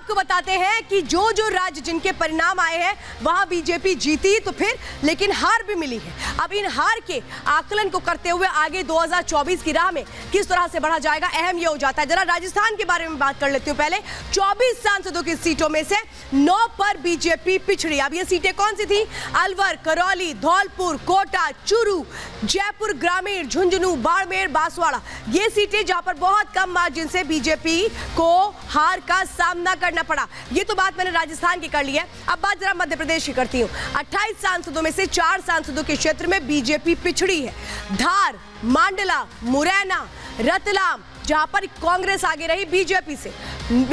आपको बताते हैं कि जो जो राज्य जिनके परिणाम आए हैं वहां बीजेपी जीती तो फिर लेकिन हार भी मिली है। अब इन हार के आकलन को करते हुए आगे 2024 की राह में किस तरह से बढ़ा जाएगा, अहम यह हो जाता है। जरा राजस्थान के बारे में बात कर लेती हूँ। पहले 24 सांसदों की सीटों में से 9 पर बीजेपी पिछड़ी। अब ये सीटें कौन सी थी? अलवर, करौली, धौलपुर, कोटा, चूरू, जयपुर ग्रामीण, झुंझुनू, बाड़मेर, बांसवाड़ा। ये सीटें जहां पर बहुत कम मार्जिन से बीजेपी को हार का सामना करना पड़ा। ये तो बात मैंने राजस्थान की कर ली है। अब बात जरा मध्य प्रदेश की करती हूँ। 28 सांसदों में से 4 सांसदों के क्षेत्र में बीजेपी पिछड़ी है। धार, मांडला, मुरैना, रतलाम, जहां पर कांग्रेस आगे रही बीजेपी से।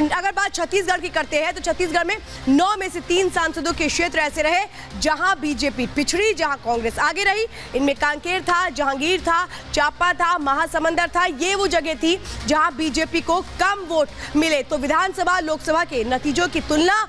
अगर बात छत्तीसगढ़ की करते हैं तो छत्तीसगढ़ में 9 में से 3 सांसदों के क्षेत्र ऐसे रहे जहां बीजेपी पिछड़ी, जहां कांग्रेस आगे रही। इनमें कांकेर था, जहांगीर था, चांपा था, महासमुंदर था। ये वो जगह थी जहां बीजेपी को कम वोट मिले। तो विधानसभा, लोकसभा के नतीजों की तुलना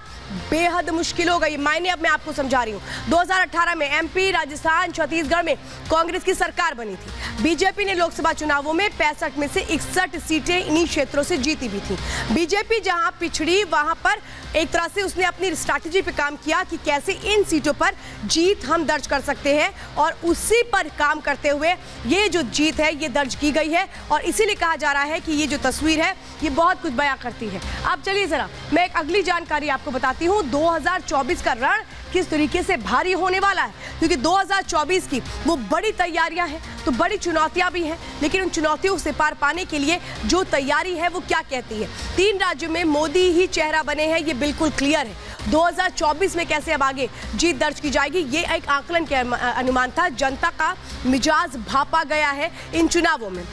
बेहद मुश्किल हो गई। मायने अब मैं आपको समझा रही हूँ। 2018 में एमपी, राजस्थान, छत्तीसगढ़ में कांग्रेस की सरकार बनी थी। बीजेपी ने लोकसभा चुनावों में 65 में से 61 सीटें इन्हीं क्षेत्रों से जीती भी थी। बीजेपी जहां पिछड़ी वहां पर एक तरह से उसने अपनी स्ट्रैटेजी पे काम किया कि कैसे इन सीटों पर जीत हम दर्ज कर सकते हैं, और उसी पर काम करते हुए ये जो जीत है ये दर्ज की गई है। और इसीलिए कहा जा रहा है कि ये जो तस्वीर है ये बहुत कुछ बयां करती है। अब चलिए जरा मैं एक अगली जानकारी आपको बताती हूँ। 2024 का रण किस तरीके से भारी होने वाला है, क्योंकि 2024 की वो बड़ी तैयारियां हैं तो बड़ी चुनौतियां भी हैं, लेकिन उन चुनौतियों से पार पाने के लिए जो तैयारी है वो क्या कहती है। 3 राज्यों में मोदी ही चेहरा बने हैं, ये बिल्कुल क्लियर है। 2024 में कैसे अब आगे जीत दर्ज की जाएगी, ये एक आकलन के अनुमान था। जनता का मिजाज भापा गया है इन चुनावों में।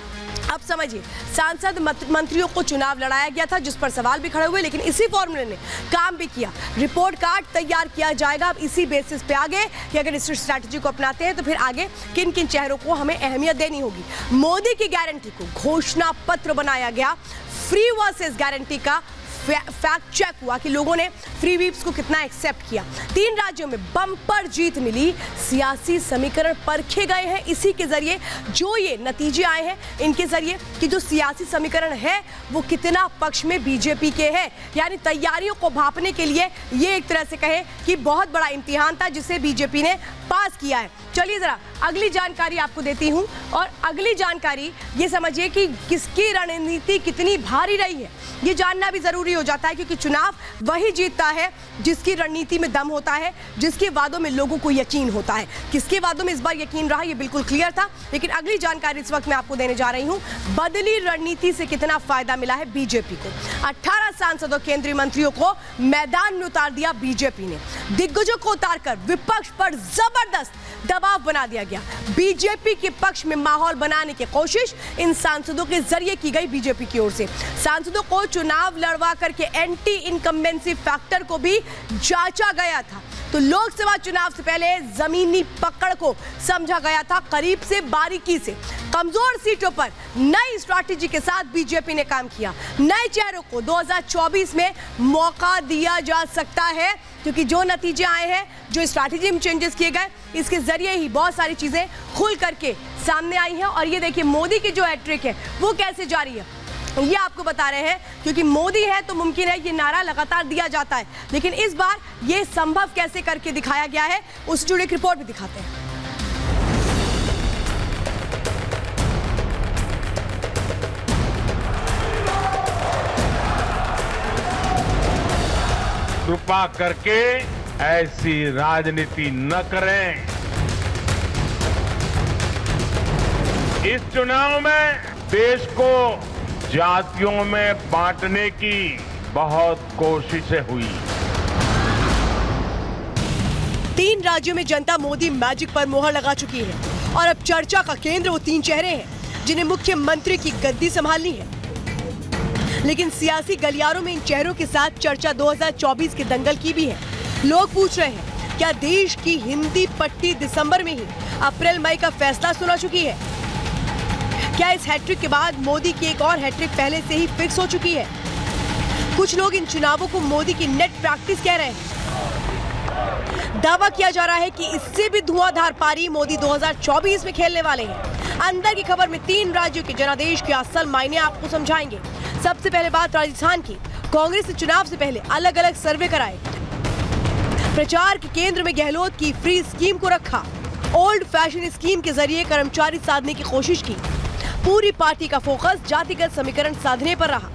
अब समझिए, सांसद मंत्रियों को चुनाव लड़ाया गया था जिस पर सवाल भी खड़े हुए, लेकिन इसी फॉर्मूले ने काम भी किया। रिपोर्ट कार्ड तैयार किया जाएगा अब इसी बेसिस पे आगे कि अगर इस स्ट्रैटेजी को अपनाते हैं तो फिर आगे किन किन चेहरों को हमें अहमियत देनी होगी। मोदी की गारंटी को घोषणा पत्र बनाया गया। फ्री वर्सेस गारंटी का फैक्ट चेक हुआ कि लोगों ने फ्री वीप्स को कितना एक्सेप्ट किया। 3 राज्यों में बम्पर जीत मिली। सियासी समीकरण परखे गए हैं इसी के जरिए। जो ये नतीजे आए हैं इनके जरिए कि जो सियासी समीकरण है वो कितना पक्ष में बीजेपी के है। यानी तैयारियों को भांपने के लिए ये एक तरह से कहे कि बहुत बड़ा इम्तिहान था जिसे बीजेपी ने पास किया है। चलिए जरा अगली जानकारी आपको देती हूं, और अगली जानकारी ये समझिए कि किसकी रणनीति कितनी भारी रही है। ये जानना भी जरूरी हो जाता है, क्योंकि चुनाव वही जीतता है जिसकी रणनीति में दम होता है, जिसके वादों में लोगों को यकीन होता है। किसके वादों में इस बार यकीन रहा ये बिल्कुल क्लियर था, लेकिन अगली जानकारी इस वक्त मैं आपको देने जा रही हूं। बदली रणनीति से कितना फायदा मिला है बीजेपी को। 18 सांसदों, केंद्रीय मंत्रियों को मैदान में उतार दिया बीजेपी ने। दिग्गजों को उतारकर विपक्ष पर जबरदस्त दबाव बना दिया गया। बीजेपी के पक्ष में माहौल बनाने की कोशिश इन सांसदों के जरिए की गई बीजेपी की ओर से। सांसदों को चुनाव लड़वा करके एंटी इनकम्बेंसी फैक्टर को भी जांचा गया था। तो लोकसभा चुनाव से पहले जमीनी पकड़ को समझा गया था करीब से, बारीकी से। कमजोर सीटों पर नई स्ट्रैटेजी के साथ बीजेपी ने काम किया। नए चेहरों को 2024 में मौका दिया जा सकता है, क्योंकि जो नतीजे आए हैं, जो स्ट्रैटेजी में चेंजेस किए गए, इसके जरिए ही बहुत सारी चीजें खुल करके सामने आई हैं। और ये देखिए मोदी की जो हैट्रिक है वो कैसे जारी है ये आपको बता रहे हैं, क्योंकि मोदी है तो मुमकिन है ये नारा लगातार दिया जाता है, लेकिन इस बार ये संभव कैसे करके दिखाया गया है उससे जुड़ी एक रिपोर्ट भी दिखाते हैं। कृपा करके ऐसी राजनीति न करें। इस चुनाव में देश को जातियों में बांटने की बहुत कोशिशें हुई। 3 राज्यों में जनता मोदी मैजिक पर मोहर लगा चुकी है, और अब चर्चा का केंद्र वो 3 चेहरे हैं जिन्हें मुख्यमंत्री की गद्दी संभालनी है। लेकिन सियासी गलियारों में इन चेहरों के साथ चर्चा 2024 के दंगल की भी है। लोग पूछ रहे हैं, क्या देश की हिंदी पट्टी दिसंबर में ही अप्रैल मई का फैसला सुना चुकी है? क्या इस हैट्रिक के बाद मोदी की एक और हैट्रिक पहले से ही फिक्स हो चुकी है? कुछ लोग इन चुनावों को मोदी की नेट प्रैक्टिस कह रहे हैं। दावा किया जा रहा है कि इससे भी धुआंधार पारी मोदी 2024 में खेलने वाले हैं। अंदर की खबर में 3 राज्यों के जनादेश के असल मायने आपको समझाएंगे। सबसे पहले बात राजस्थान की। कांग्रेस ने चुनाव से पहले अलग अलग सर्वे कराए, प्रचार के केंद्र में गहलोत की फ्री स्कीम को रखा, ओल्ड फैशन स्कीम के जरिए कर्मचारी साधने की कोशिश की। पूरी पार्टी का फोकस जातिगत समीकरण साधने पर रहा।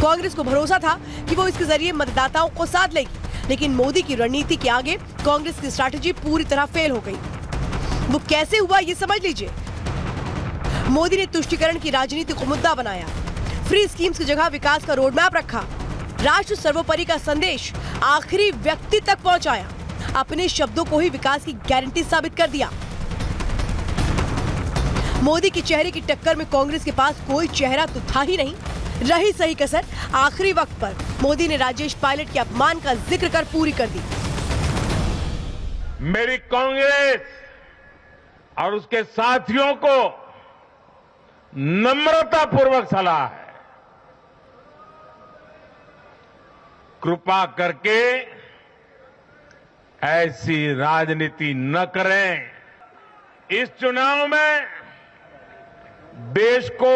कांग्रेस को भरोसा था कि वो इसके जरिए मतदाताओं को साध लेगी, लेकिन मोदी की रणनीति के आगे कांग्रेस की स्ट्रैटेजी पूरी तरह फेल हो गई। वो कैसे हुआ ये समझ लीजिए। मोदी ने तुष्टीकरण की राजनीति को मुद्दा बनाया, फ्री स्कीम्स की जगह विकास का रोड मैप रखा, राष्ट्र सर्वोपरि का संदेश आखिरी व्यक्ति तक पहुंचाया, अपने शब्दों को ही विकास की गारंटी साबित कर दिया। मोदी के चेहरे की टक्कर में कांग्रेस के पास कोई चेहरा तो था ही नहीं। रही सही कसर आखिरी वक्त पर मोदी ने राजेश पायलट के अपमान का जिक्र कर पूरी कर दी। मेरी कांग्रेस और उसके साथियों को नम्रतापूर्वक सलाह है, कृपा करके ऐसी राजनीति न करें। इस चुनाव में देश को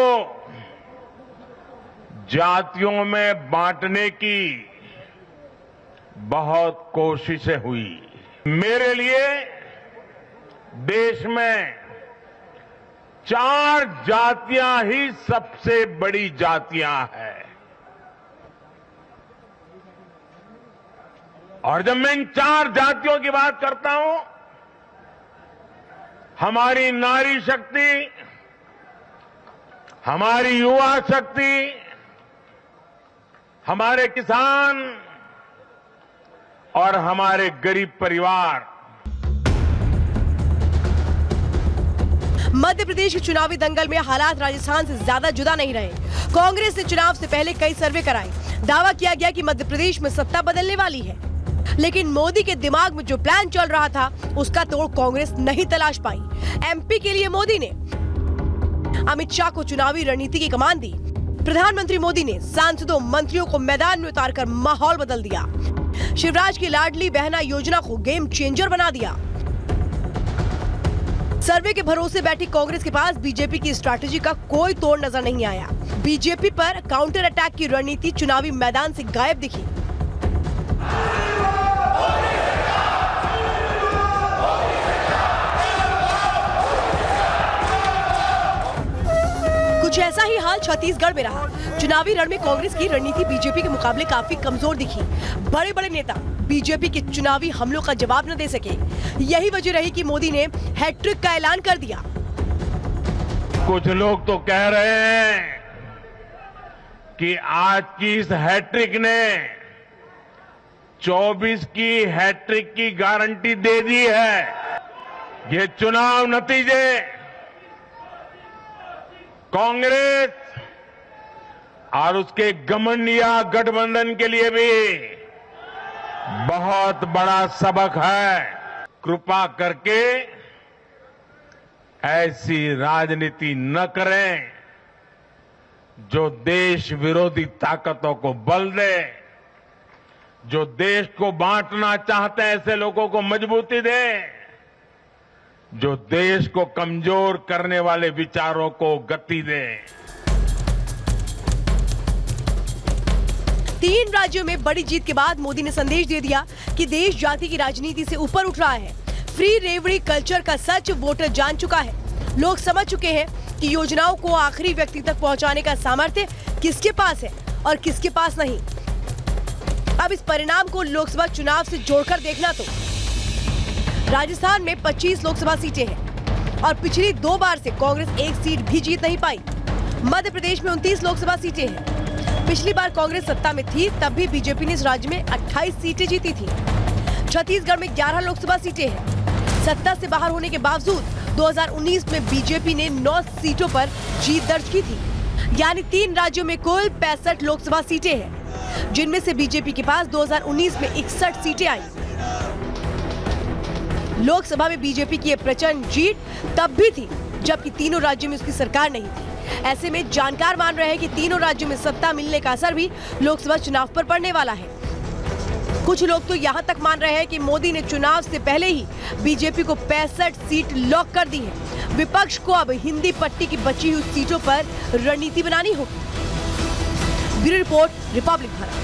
जातियों में बांटने की बहुत कोशिशें हुई। मेरे लिए देश में 4 जातियां ही सबसे बड़ी जातियां हैं। और जब मैं इन 4 जातियों की बात करता हूं, हमारी नारी शक्ति, हमारी युवा शक्ति, हमारे किसान और हमारे गरीब परिवार। मध्य प्रदेश के चुनावी दंगल में हालात राजस्थान से ज्यादा जुदा नहीं रहे। कांग्रेस ने चुनाव से पहले कई सर्वे कराए, दावा किया गया कि मध्य प्रदेश में सत्ता बदलने वाली है, लेकिन मोदी के दिमाग में जो प्लान चल रहा था उसका तोड़ कांग्रेस नहीं तलाश पाई। एमपी के लिए मोदी ने अमित शाह को चुनावी रणनीति की कमान दी। प्रधानमंत्री मोदी ने सांसदों मंत्रियों को मैदान में उतारकर माहौल बदल दिया। शिवराज की लाडली बहना योजना को गेम चेंजर बना दिया। सर्वे के भरोसे बैठी कांग्रेस के पास बीजेपी की स्ट्रैटेजी का कोई तोड़ नजर नहीं आया। बीजेपी पर काउंटर अटैक की रणनीति चुनावी मैदान से गायब दिखी। कुछ ऐसा ही हाल छत्तीसगढ़ में रहा। चुनावी रण में कांग्रेस की रणनीति बीजेपी के मुकाबले काफी कमजोर दिखी। बड़े बड़े नेता बीजेपी के चुनावी हमलों का जवाब न दे सके। यही वजह रही कि मोदी ने हैट्रिक का ऐलान कर दिया। कुछ लोग तो कह रहे हैं कि आज की इस हैट्रिक ने 24 की हैट्रिक की गारंटी दे दी है। ये चुनाव नतीजे कांग्रेस और उसके घमंडिया गठबंधन के लिए भी बहुत बड़ा सबक है। कृपा करके ऐसी राजनीति न करें जो देश विरोधी ताकतों को बल दे, जो देश को बांटना चाहते हैं ऐसे लोगों को मजबूती दे, जो देश को कमजोर करने वाले विचारों को गति दे। 3 राज्यों में बड़ी जीत के बाद मोदी ने संदेश दे दिया कि देश जाति की राजनीति से ऊपर उठ रहा है। फ्री रेवड़ी कल्चर का सच वोटर जान चुका है। लोग समझ चुके हैं कि योजनाओं को आखिरी व्यक्ति तक पहुंचाने का सामर्थ्य किसके पास है और किसके पास नहीं। अब इस परिणाम को लोकसभा चुनाव से जोड़कर देखना तो राजस्थान में 25 लोकसभा सीटें हैं और पिछली 2 बार से कांग्रेस एक सीट भी जीत नहीं पाई। मध्य प्रदेश में 29 लोकसभा सीटें हैं। पिछली बार कांग्रेस सत्ता में थी, तब भी बीजेपी ने इस राज्य में 28 सीटें जीती थी। छत्तीसगढ़ में 11 लोकसभा सीटें हैं। सत्ता से बाहर होने के बावजूद 2019 में बीजेपी ने 9 सीटों पर जीत दर्ज की थी। यानी 3 राज्यों में कुल 65 लोकसभा सीटें हैं, जिनमें से बीजेपी के पास 2019 में 61 सीटें आई। लोकसभा में बीजेपी की प्रचंड जीत तब भी थी जबकि तीनों राज्यों में उसकी सरकार नहीं थी। ऐसे में जानकार मान रहे हैं कि तीनों राज्यों में सत्ता मिलने का असर भी लोकसभा चुनाव पर पड़ने वाला है। कुछ लोग तो यहाँ तक मान रहे हैं कि मोदी ने चुनाव से पहले ही बीजेपी को 65 सीट लॉक कर दी है। विपक्ष को अब हिंदी पट्टी की बची हुई सीटों पर रणनीति बनानी होगी। Bureau report, Republic Bharat.